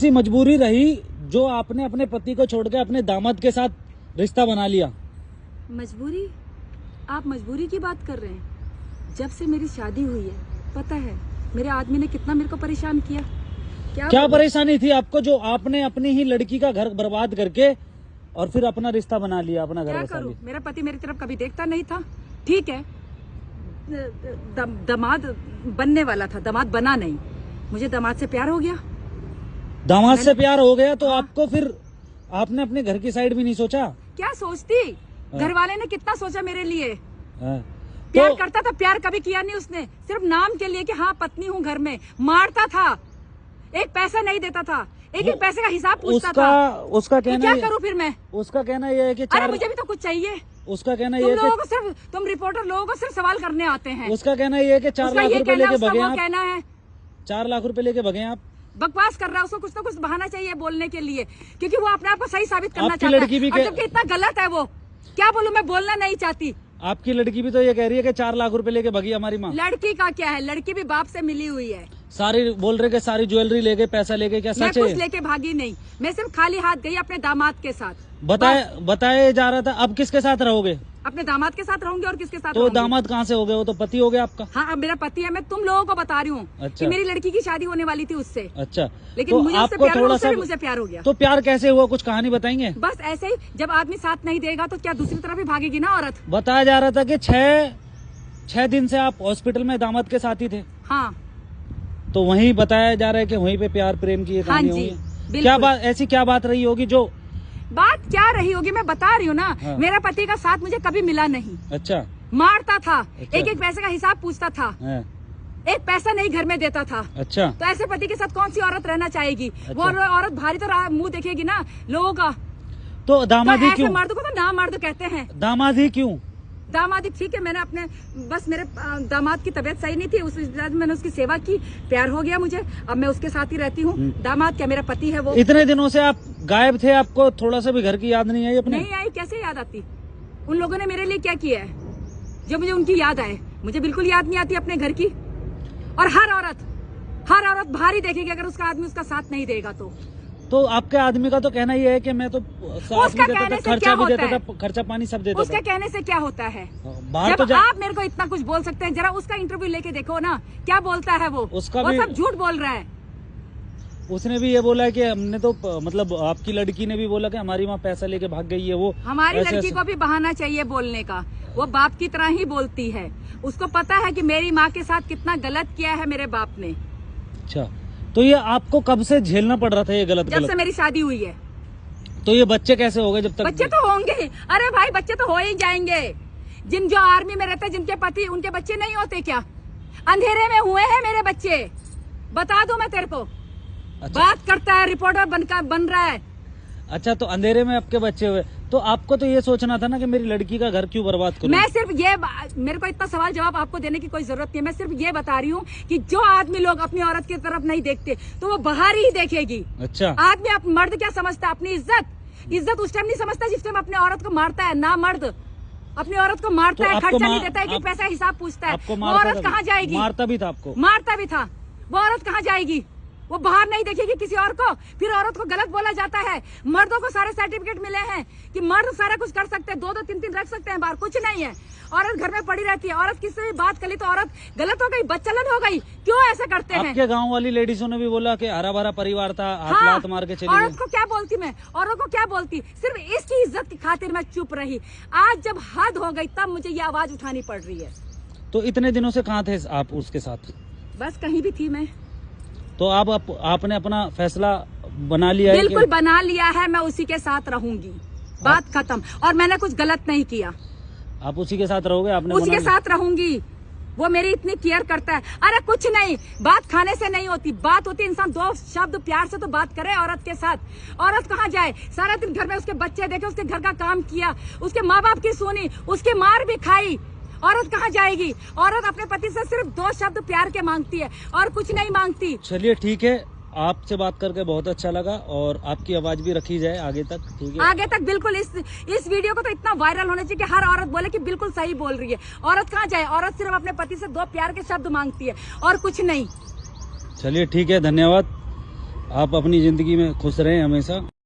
ऐसी मजबूरी रही जो आपने अपने पति को छोड़ के अपने दामाद के साथ रिश्ता बना लिया? मजबूरी? आप मजबूरी की बात कर रहे हैं? जब से मेरी शादी हुई है, पता है मेरे आदमी ने कितना मेरे को परेशान किया। क्या परेशानी थी आपको जो आपने अपनी ही लड़की का घर बर्बाद करके और फिर अपना रिश्ता बना लिया, अपना घर बसा लिया? मेरा पति मेरी तरफ कभी देखता नहीं था। ठीक है, दामाद बनने वाला था, दामाद बना नहीं। मुझे दामाद से प्यार हो गया। दामाद से प्यार हो गया तो आपको फिर आपने अपने घर की साइड भी नहीं सोचा? क्या सोचती, घर वाले ने कितना सोचा मेरे लिए। तो प्यार करता था, प्यार कभी किया नहीं उसने। सिर्फ नाम के लिए कि हाँ पत्नी हूँ घर में। मारता था, एक पैसा नहीं देता था, एक एक पैसे का हिसाब पूछता था। उसका कहना क्या करूँ फिर मैं? उसका कहना ये है कि अरे मुझे भी तो कुछ चाहिए। उसका कहना ये है कि तुम रिपोर्टर लोगों को सिर्फ सवाल करने आते हैं। उसका कहना ये है कि 4 लाख रुपए लेके भगे आप। कहना है 4 लाख रुपए लेके भगे आप। बकवास कर रहा है, उसको कुछ ना कुछ बहाना चाहिए बोलने के लिए, क्योंकि वो अपने आप को सही साबित करना चाहता है। लड़की भी जबकि इतना गलत है वो। क्या बोलूं, मैं बोलना नहीं चाहती। आपकी लड़की भी तो ये कह रही है कि 4 लाख रुपए लेके भगी हमारी माँ। लड़की का क्या है, लड़की भी बाप से मिली हुई है। सारी बोल रहे कि सारी ज्वेलरी लेके, पैसा लेके, क्या सच है? मैं कुछ लेके भागी नहीं, मैं सिर्फ खाली हाथ गई अपने दामाद के साथ। बताया जा रहा था। अब किसके साथ रहोगे? अपने दामाद के साथ रहूंगी। और किसके साथ? तो दामाद कहाँ से हो गए? वो तो पति हो गया आपका। हाँ, अब मेरा पति है। मैं तुम लोगों को बता रही हूँ कि मेरी लड़की की शादी होने वाली थी उससे। अच्छा, लेकिन तो मुझे आपको थोड़ा सा मुझे प्यार हो गया। तो प्यार कैसे हुआ, कुछ कहानी बताएंगे? बस ऐसे ही, जब आदमी साथ नहीं देगा तो क्या दूसरी तरफ भी भागेगी ना औरत। बताया जा रहा था कि 6 दिन से आप हॉस्पिटल में दामाद के साथ ही थे। हाँ, तो वहीं बताया जा रहा है कि वहीं पे प्यार प्रेम की कहानी हुई। क्या बात, ऐसी क्या बात रही होगी जो? बात क्या रही होगी मैं बता रही हूँ ना। हाँ। मेरा पति का साथ मुझे कभी मिला नहीं। अच्छा। मारता था। अच्छा। एक एक पैसे का हिसाब पूछता था। हाँ। एक पैसा नहीं घर में देता था। अच्छा। तो ऐसे पति के साथ कौन सी औरत रहना चाहेगी? अच्छा। वो औरत भारी तो मुंह देखेगी ना लोगों का। तो दामाद ही क्यों? मर्द को तो ना मर्द कहते हैं। दामाद ही क्यों? दामाद ठीक है, मैंने अपने बस मेरे दामाद की तबीयत सही नहीं थी, उस मैंने उसकी सेवा की, प्यार हो गया मुझे। अब मैं उसके साथ ही रहती हूँ। दामाद क्या, मेरा पति है वो। इतने दिनों से आप गायब थे, आपको थोड़ा सा भी घर की याद नहीं आई अपने? नहीं आई, कैसे याद आती? उन लोगों ने मेरे लिए क्या किया है जो मुझे उनकी याद आए? मुझे बिल्कुल याद नहीं आती अपने घर की। और हर औरत भारी देखेगी अगर उसका आदमी उसका साथ नहीं देगा तो आपके आदमी का तो कहना ये है कि मैं तो साथ भी देता था, खर्चा भी देता था, खर्चा पानी सब देता था। उसके कहने से क्या होता है? बाहर जब आप मेरे को इतना कुछ बोल सकते हैं, जरा उसका इंटरव्यू लेके देखो ना, क्या बोलता है वो। उसका वो सब झूठ बोल रहा है। उसने भी ये बोला है कि हमने तो मतलब आपकी लड़की ने भी बोला कि हमारी माँ पैसा लेके भाग गई है। वो हमारी लड़की को भी बहाना चाहिए बोलने का। वो बाप की तरह ही बोलती है। उसको पता है कि मेरी माँ के साथ कितना गलत किया है मेरे बाप ने। अच्छा, तो ये आपको कब से झेलना पड़ रहा था ये गलत? जब से मेरी शादी हुई है। तो ये बच्चे कैसे हो गए जब तक? बच्चे तो होंगे। अरे भाई, बच्चे तो हो ही जाएंगे। जो आर्मी में रहते हैं, जिनके पति, उनके बच्चे नहीं होते क्या? अंधेरे में हुए हैं मेरे बच्चे, बता दूं मैं तेरे को। अच्छा। बात करता है, रिपोर्टर बन रहा है। अच्छा, तो अंधेरे में आपके बच्चे हुए, तो आपको तो ये सोचना था ना कि मेरी लड़की का घर क्यों बर्बाद करूं? मैं सिर्फ ये, मेरे को इतना सवाल जवाब आपको देने की कोई जरूरत नहीं है। मैं सिर्फ ये बता रही हूँ कि जो आदमी लोग अपनी औरत की तरफ नहीं देखते तो वो बाहर ही देखेगी। अच्छा। आदमी मर्द क्या समझता है? अपनी इज्जत उस टाइम नहीं समझता जिस टाइम अपने औरत को मारता है। ना मर्द अपनी औरत को मारता है, खर्चा नहीं देता है, एक पैसा हिसाब पूछता है। वो औरत कहाँ जाएगी? मारता भी था आपको? मारता भी था। वो औरत कहाँ जाएगी? वो बाहर नहीं देखेगी किसी और को। फिर औरत को गलत बोला जाता है। मर्दों को सारे सर्टिफिकेट मिले हैं कि मर्द सारा कुछ कर सकते हैं, 2-2 3-3 रख सकते हैं बाहर, कुछ नहीं है। औरत घर में पड़ी रहती है। औरत किससे भी बात कर ली तो औरत गलत हो गई, बच्चलन हो गई। क्यों ऐसा करते हैं? आपके गांव वाली लेडीजों ने भी बोला कि हरा भरा परिवार था, हाथ लात मार के चली गई। औरत को क्या बोलती मैं? औरत को क्या बोलती? सिर्फ इसकी इज्जत की खातिर मैं चुप रही। आज जब हद हो गई तब मुझे ये आवाज उठानी पड़ रही है। तो इतने दिनों से कहाँ थे आप उसके साथ? बस कहीं भी थी मैं। तो आपने अपना फैसला बना लिया है? बिल्कुल बना लिया है, मैं उसी के साथ रहूंगी। बात खत्म। और मैंने कुछ गलत नहीं किया। आप उसी के साथ रहोगे? आपने उसी के साथ रहूंगी। वो मेरी इतनी केयर करता है। अरे कुछ नहीं, बात खाने से नहीं होती, बात होती इंसान 2 शब्द प्यार से तो बात करे औरत के साथ। औरत कहाँ जाए? सारा दिन घर में उसके बच्चे देखे, उसके घर का काम किया, उसके माँ बाप की सुनी, उसकी मार भी खाई। औरत कहाँ जाएगी? औरत अपने पति से सिर्फ 2 शब्द प्यार के मांगती है और कुछ नहीं मांगती। चलिए ठीक है, आपसे बात करके बहुत अच्छा लगा और आपकी आवाज भी रखी जाए आगे तक, ठीक है? आगे तक बिल्कुल। इस वीडियो को तो इतना वायरल होना चाहिए कि हर औरत बोले कि बिल्कुल सही बोल रही है। औरत कहाँ जाए? औरत सिर्फ अपने पति से 2 प्यार के शब्द मांगती है और कुछ नहीं। चलिए ठीक है, धन्यवाद। आप अपनी जिंदगी में खुश रहें हमेशा।